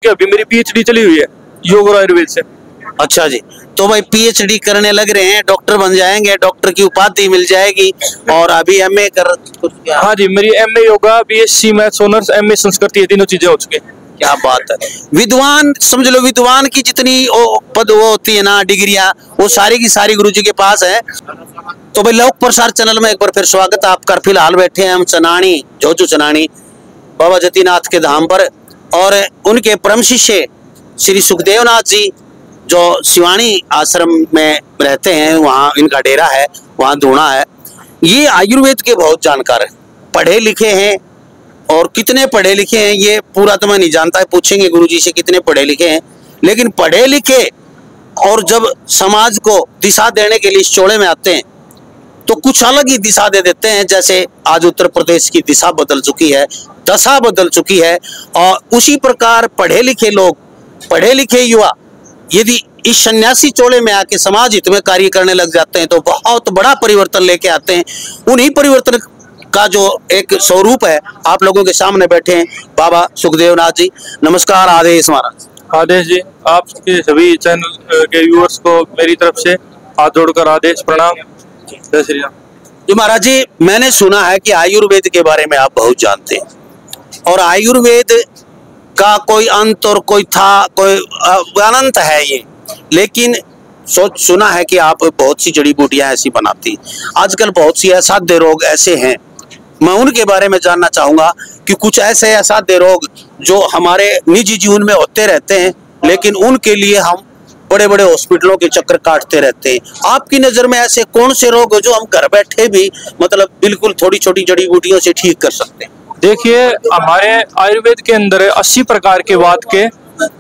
क्योंकि अभी मेरी PhD चली हुई है योग और आयुर्वेद से। अच्छा जी, तो भाई PhD करने लग रहे हैं, डॉक्टर बन जाएंगे, डॉक्टर की उपाधि मिल जाएगी। और अभी MA कर कुछ क्या? हाँ जी, मेरी MA yoga, BSc maths honours, MA Sanskrit, ये तीनों चीजें हो चुकी हैं। क्या बात है। विद्वान समझ लो, विद्वान की जितनी पद वो होती है ना, डिग्रियां, वो सारी की सारी गुरुजी के पास है। तो भाई लोक प्रसार चैनल में एक बार फिर स्वागत है आपका। फिलहाल बैठे हैं हम चनानी, जोजू चनानी बाबा जतीनाथ के धाम पर, और उनके परम शिष्य श्री सुखदेव नाथ जी जो शिवानी आश्रम में रहते हैं, वहाँ इनका डेरा है, वहाँ धूणा है। ये आयुर्वेद के बहुत जानकार है, पढ़े लिखे हैं। और कितने पढ़े लिखे हैं ये पूरा तो मैं नहीं जानता, पूछेंगे गुरुजी से कितने पढ़े लिखे हैं। लेकिन पढ़े लिखे और जब समाज को दिशा देने के लिए इस चौड़े में आते हैं तो कुछ अलग ही दिशा दे देते हैं। जैसे आज उत्तर प्रदेश की दिशा बदल चुकी है, दशा बदल चुकी है। और उसी प्रकार पढ़े लिखे लोग, पढ़े लिखे युवा यदि इस सन्यासी चौड़े में आके समाज हित में कार्य करने लग जाते हैं तो बहुत बड़ा परिवर्तन लेके आते हैं। उन्हीं परिवर्तन का जो एक स्वरूप है आप लोगों के सामने बैठे हैं बाबा सुखदेव नाथ जी। नमस्कार, आदेश महाराज। आदेश जी, आपके सभी चैनल के व्यूअर्स को मेरी तरफ से हाथ जोड़कर आदेश, प्रणाम, जय श्री राम। जी महाराज जी, मैंने सुना है कि आयुर्वेद के बारे में आप बहुत जानते हैं, और आयुर्वेद का कोई अंत और कोई था, कोई अनंत है ये। लेकिन सुना है कि आप बहुत सी जड़ी बूटियां ऐसी बनाती। आजकल बहुत सी असाध्य रोग ऐसे हैं, मैं उनके बारे में जानना चाहूंगा कि कुछ ऐसे असाध्य रोग जो हमारे निजी जीवन में होते रहते हैं, लेकिन उनके लिए हम बड़े बड़े हॉस्पिटलों के चक्कर काटते रहते हैं। आपकी नजर में ऐसे कौन से रोग हो जो हम घर बैठे भी मतलब बिल्कुल थोड़ी छोटी जड़ी बूटियों से ठीक कर सकते हैं? देखिए, हमारे आयुर्वेद के अंदर 80 प्रकार के वात के,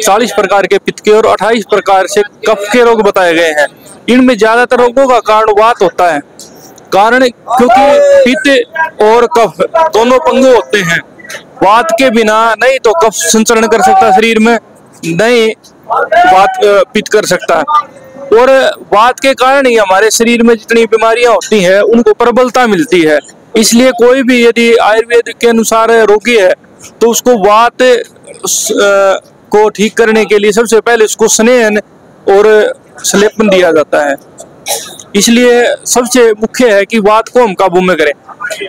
40 प्रकार के पित्त के और 28 प्रकार से कफ के रोग बताए गए हैं। इनमें ज्यादातर रोगों का कारण वात होता है। कारण क्योंकि पित्त और कफ दोनों पंगु होते हैं। वात के बिना नहीं तो कफ संचरण कर सकता शरीर में, नहीं वात पित्त कर सकता है। और वात के कारण ही हमारे शरीर में जितनी बीमारियां होती हैं उनको प्रबलता मिलती है। इसलिए कोई भी यदि आयुर्वेद के अनुसार रोगी है तो उसको वात को ठीक करने के लिए सबसे पहले उसको स्नेहन और सलेपन दिया जाता है। इसलिए सबसे मुख्य है कि वात को हम काबू में करें।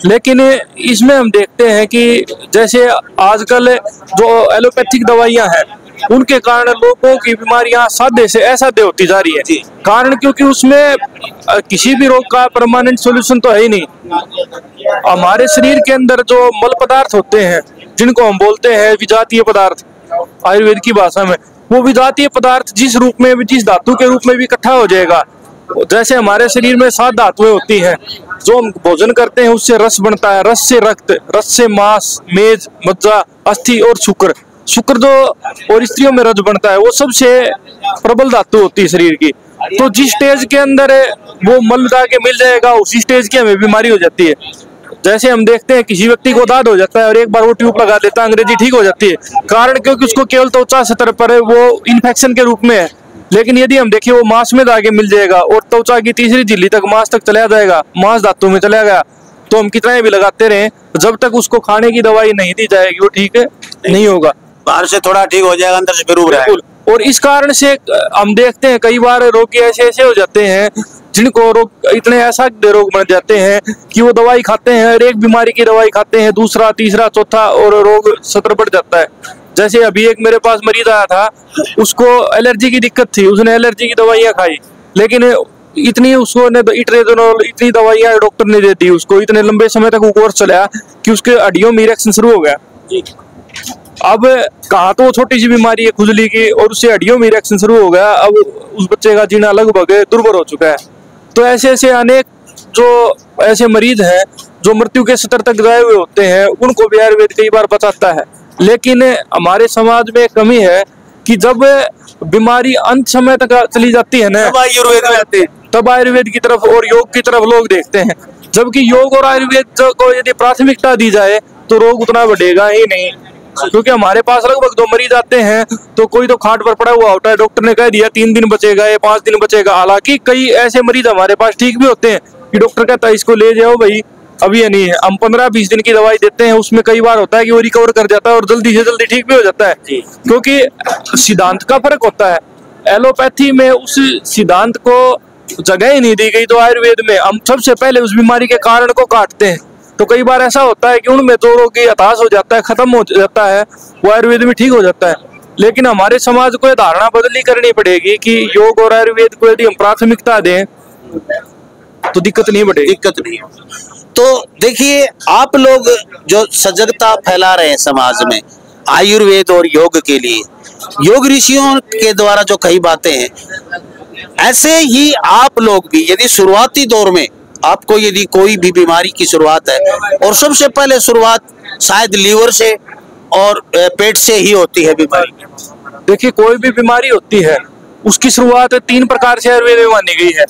लेकिन इसमें हम देखते हैं कि जैसे आजकल जो एलोपैथिक दवाइयां हैं उनके कारण लोगों की बीमारियां सादे से असाध्य होती जा रही है। कारण क्योंकि उसमें किसी भी रोग का परमानेंट सॉल्यूशन तो है ही नहीं। हमारे शरीर के अंदर जो मल पदार्थ होते हैं जिनको हम बोलते हैं विजातीय पदार्थ आयुर्वेद की भाषा में, वो विजातीय पदार्थ जिस रूप में भी, जिस धातु के रूप में भी इकट्ठा हो जाएगा। जैसे हमारे शरीर में 7 धातुएं होती हैं, जो हम भोजन करते हैं उससे रस बनता है, रस से रक्त, रस से मांस, मेद, मज्जा, अस्थि और शुक्र। शुक्र जो और स्त्रियों में रज बनता है वो सबसे प्रबल धातु होती है शरीर की। तो जिस स्टेज के अंदर वो मल जाके मिल जाएगा उसी स्टेज की हमें बीमारी हो जाती है। जैसे हम देखते हैं किसी व्यक्ति को दाद हो जाता है और एक बार वो ट्यूब लगा देता है, अंग्रेजी ठीक हो जाती है। कारण क्योंकि उसको केवल त्वचा सतह पर वो इन्फेक्शन के रूप में है। लेकिन यदि हम देखिए वो मांस में जाके मिल जाएगा और त्वचा की तीसरी झिल्ली तक मांस तक चला जाएगा, मांस धातु में चला गया, तो हम कितना भी लगाते रहे जब तक उसको खाने की दवाई नहीं दी जाएगी वो ठीक नहीं होगा। बाहर से थोड़ा ठीक हो जाएगा, अंदर से फिर उब रहेगा। और इस कारण से हम देखते हैं कई बार रोगी ऐसे हो जाते हैं जिनको रोग इतने ऐसा रोग बन जाते हैं कि वो दवाई खाते हैं और एक बीमारी की दवाई खाते हैं, दूसरा तीसरा चौथा, और रोग सतर बढ़ जाता है। जैसे अभी एक मेरे पास मरीज आया था, उसको एलर्जी की दिक्कत थी, उसने एलर्जी की दवाइयाँ खाई, लेकिन इतनी उसको इट्रेजोनोल इतनी दवाइयाँ डॉक्टर ने दे दी उसको, इतने लंबे समय तक वो कोर्स चला कि उसके हड्डियों में इरेक्शन शुरू हो गया। अब कहा तो वो छोटी सी बीमारी है खुजली की और उससे हड्डियों में इरेक्शन शुरू हो गया। अब उस बच्चे का जीना लगभग दुर्भर हो चुका है। तो ऐसे ऐसे अनेक जो ऐसे मरीज हैं जो मृत्यु के स्तर तक गए हुए होते हैं उनको भी आयुर्वेद कई बार बचाता है। लेकिन हमारे समाज में कमी है कि जब बीमारी अंत समय तक चली जाती है ना, तब आयुर्वेद की तरफ और योग की तरफ लोग देखते हैं। जबकि योग और आयुर्वेद को यदि प्राथमिकता दी जाए तो रोग उतना बढ़ेगा ही नहीं। क्योंकि हमारे पास लगभग 2 मरीज आते हैं तो कोई तो खाट पर पड़ा हुआ होता है, डॉक्टर ने कह दिया 3 दिन बचेगा या 5 दिन बचेगा। हालांकि कई ऐसे मरीज हमारे पास ठीक भी होते हैं कि डॉक्टर कहता है इसको ले जाओ भाई अब ये नहीं है, हम 15-20 दिन की दवाई देते हैं, उसमें कई बार होता है कि वो रिकवर कर जाता है और जल्दी से जल्दी ठीक भी हो जाता है, क्योंकि सिद्धांत का फर्क होता है। एलोपैथी में उस सिद्धांत को जगह ही नहीं दी गई, तो आयुर्वेद में हम सबसे पहले उस बीमारी के कारण को काटते हैं। तो कई बार ऐसा होता है कि उनमें जो रोगी हताश हो जाता है, खत्म हो जाता है, वो आयुर्वेद में ठीक हो जाता है। लेकिन हमारे समाज को यह धारणा बदली करनी पड़ेगी कि योग और आयुर्वेद को यदि हम प्राथमिकता दें तो दिक्कत नहीं बढ़ेगी। दिक्कत नहीं। तो देखिए, आप लोग जो सजगता फैला रहे हैं समाज में आयुर्वेद और योग के लिए, योग ऋषियों के द्वारा जो कई बातें हैं, ऐसे ही आप लोग भी यदि शुरुआती दौर में आपको यदि कोई भी बीमारी की शुरुआत है, और सबसे पहले शुरुआत शायद लीवर से और पेट से ही होती है बीमारी। देखिए, कोई भी बीमारी होती है उसकी शुरुआत 3 प्रकार से आयुर्वेद में मानी गई है।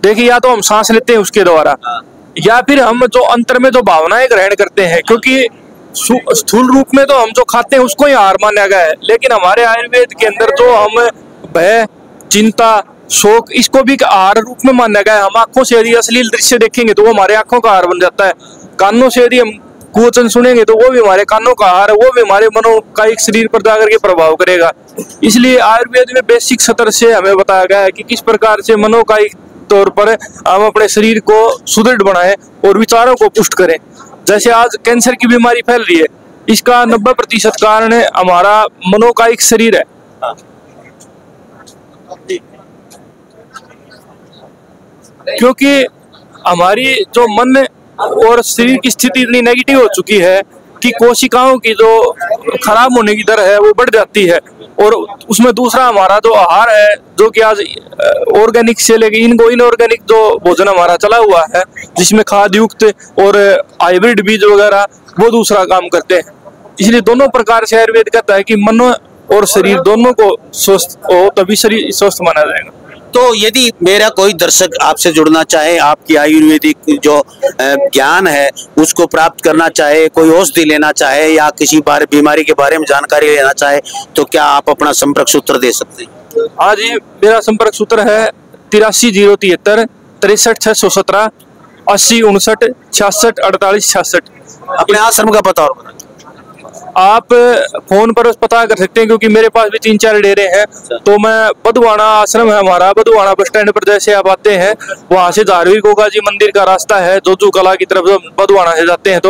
देखिए, या तो हम सांस लेते हैं उसके द्वारा, या फिर हम जो अंतर में जो भावनाएं ग्रहण करते हैं, क्योंकि स्थूल रूप में तो हम जो खाते हैं उसको ही आहार माना गया है, लेकिन हमारे आयुर्वेद के अंदर जो हम भय, चिंता, शोक, इसको भी आहार रूप में माना गया है। हम आंखों से यदि अश्लील दृश्य देखेंगे तो वो हमारे आंखों का आहार बन जाता है, कानों से यदि हम कुवचन सुनेंगे तो वो भी हमारे कानों का आहार है, वो भी हमारे मनोकायिक शरीर पर जाकर के प्रभाव करेगा। इसलिए आयुर्वेद में बेसिक सतर से हमें बताया गया है कि किस प्रकार से मनोकायिक तौर पर हम अपने शरीर को सुदृढ़ बनाएं और विचारों को पुष्ट करें। जैसे आज कैंसर की बीमारी फैल रही है, इसका 90% कारण हमारा मनोकायिक शरीर है। क्योंकि हमारी जो मन और शरीर की स्थिति इतनी नेगेटिव हो चुकी है कि कोशिकाओं की जो खराब होने की दर है वो बढ़ जाती है, और उसमें दूसरा हमारा जो आहार है, जो कि आज ऑर्गेनिक से लेके इनऑर्गेनिक जो भोजन हमारा चला हुआ है, जिसमें खाद युक्त और हाइब्रिड बीज वगैरह, वो दूसरा काम करते हैं। इसलिए दोनों प्रकार से आयुर्वेद कहता है कि मन और शरीर दोनों को स्वस्थ हो तभी शरीर स्वस्थ माना जाएगा। तो यदि मेरा कोई दर्शक आपसे जुड़ना चाहे, आपकी आयुर्वेदिक जो ज्ञान है उसको प्राप्त करना चाहे, कोई औषधि लेना चाहे या किसी बीमारी के बारे में जानकारी लेना चाहे, तो क्या आप अपना संपर्क सूत्र दे सकते हैं? हाँ जी, मेरा संपर्क सूत्र है 83 073 63 617 80 59 66 48 66। अपने आश्रम का पता और आप फोन पर पता कर सकते हैं, क्योंकि मेरे पास भी 3-4 डेरे हैं। तो मैं बधवाना आश्रम है हमारा, बधवाना बस स्टैंड पर जैसे आप आते हैं, वहां से धारवी गोगा जी मंदिर का रास्ता है, जोजू कला की तरफ बधवाना से जाते हैं तो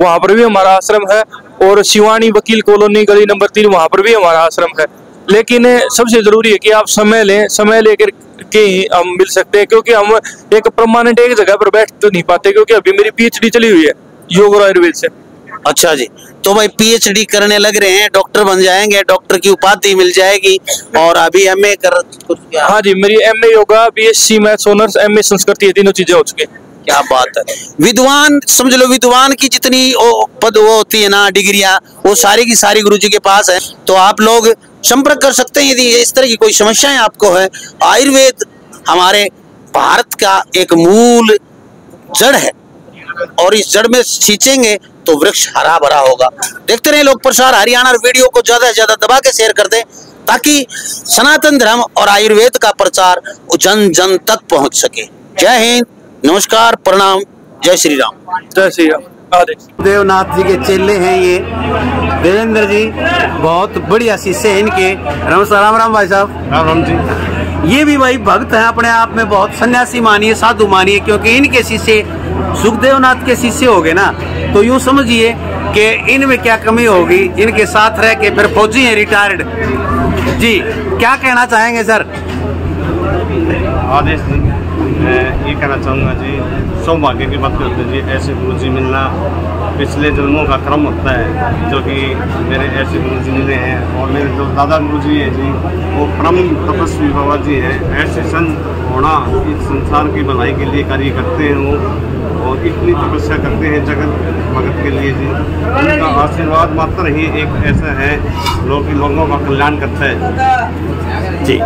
वहां पर भी हमारा आश्रम है, और शिवानी वकील कॉलोनी गली नंबर 3 वहां पर भी हमारा आश्रम है। लेकिन सबसे जरूरी है कि आप समय लें, समय लेकर के ही हम मिल सकते हैं, क्योंकि हम एक परमानेंट एक जगह पर बैठ तो नहीं पाते, क्योंकि अभी मेरी PhD चली हुई है योग और आयुर्वेद से। अच्छा जी, तो भाई PhD करने लग रहे हैं, डॉक्टर बन जाएंगे, डॉक्टर की उपाधि मिल जाएगी, और अभी MA कर। हाँ जी, मेरी MA yoga, BSc maths honours, MA Sanskrit, ये तीनों चीजें हो चुकी हैं। क्या बात है। विद्वान समझ लो, विद्वान की जितनी पद वो होती है ना, डिग्रियां, वो सारी की सारी गुरुजी के पास है। तो आप लोग संपर्क कर सकते हैं यदि इस तरह की कोई समस्याएं आपको है। आयुर्वेद हमारे भारत का एक मूल जड़ है, और इस जड़ में सींचेंगे तो वृक्ष हरा भरा होगा। देखते रहे लोक प्रसार हरियाणा, वीडियो को ज्यादा से ज्यादा दबा के शेयर कर दें, ताकि सनातन धर्म और आयुर्वेद का प्रचार जन जन तक पहुंच सके। जय हिंद, नमस्कार, प्रणाम, जय श्री राम। जय श्री राम। देवनाथ जी के चेले हैं ये देवेंद्र जी, बहुत बढ़िया शिष्य हैं इनके। नमस्कार, राम राम भाई साहब। राम राम जी। ये भी भाई भक्त हैं, अपने आप में बहुत सन्यासी मानिए, साधु मानिए, क्योंकि इनके शिष्य सुखदेवनाथ के शिष्य हो गए ना, तो यूं समझिए कि इनमें क्या कमी होगी, इनके साथ रह के फिर फौजी हैं रिटायर्ड जी। क्या कहना चाहेंगे सर? आदेश मैं ये कहना चाहूँगा जी, सौभाग्य की बात करते हैं जी, ऐसे गुरुजी मिलना पिछले जन्मों का क्रम होता है, जो कि मेरे ऐसे गुरुजी मिले हैं। और मेरे जो दादा गुरुजी हैं जी, वो परम तपस्वी बाबा जी हैं। ऐसे संत होना इस संसार की भलाई के लिए कार्य करते हैं वो, और इतनी तपस्या करते हैं जगत भगत के लिए जी। उनका आशीर्वाद मात्र ही एक ऐसा है जो कि लोगों का कल्याण करता है जी।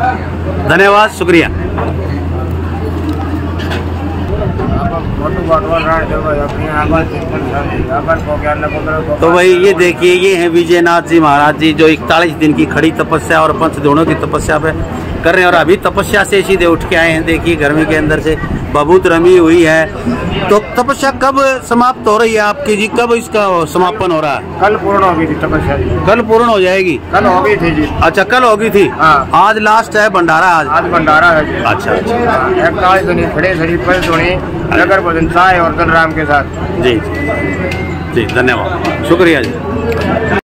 धन्यवाद, शुक्रिया। तो भाई ये देखिए, ये हैं विजयनाथ जी महाराज जी, जो 41 दिन की खड़ी तपस्या और पंच दोनों की तपस्या पे कर रहे हैं, और अभी तपस्या से सीधे उठ के आए हैं। देखिए गर्मी के अंदर से बहुत रमी हुई है। तो तपस्या कब समाप्त हो रही है आपकी जी, कब इसका समापन हो रहा है? कल पूर्ण होगी थी तपस्या जी। कल पूर्ण हो जाएगी? कल हो गई थी जी। अच्छा, कल होगी थी। हाँ। आज लास्ट है भंडारा? आज भंडारा है जी। अच्छा अच्छा। एक धुनी खड़े शरीफ पर धुनी नगर भजन चाय और दलराम के साथ। जी जी, धन्यवाद, शुक्रिया जी।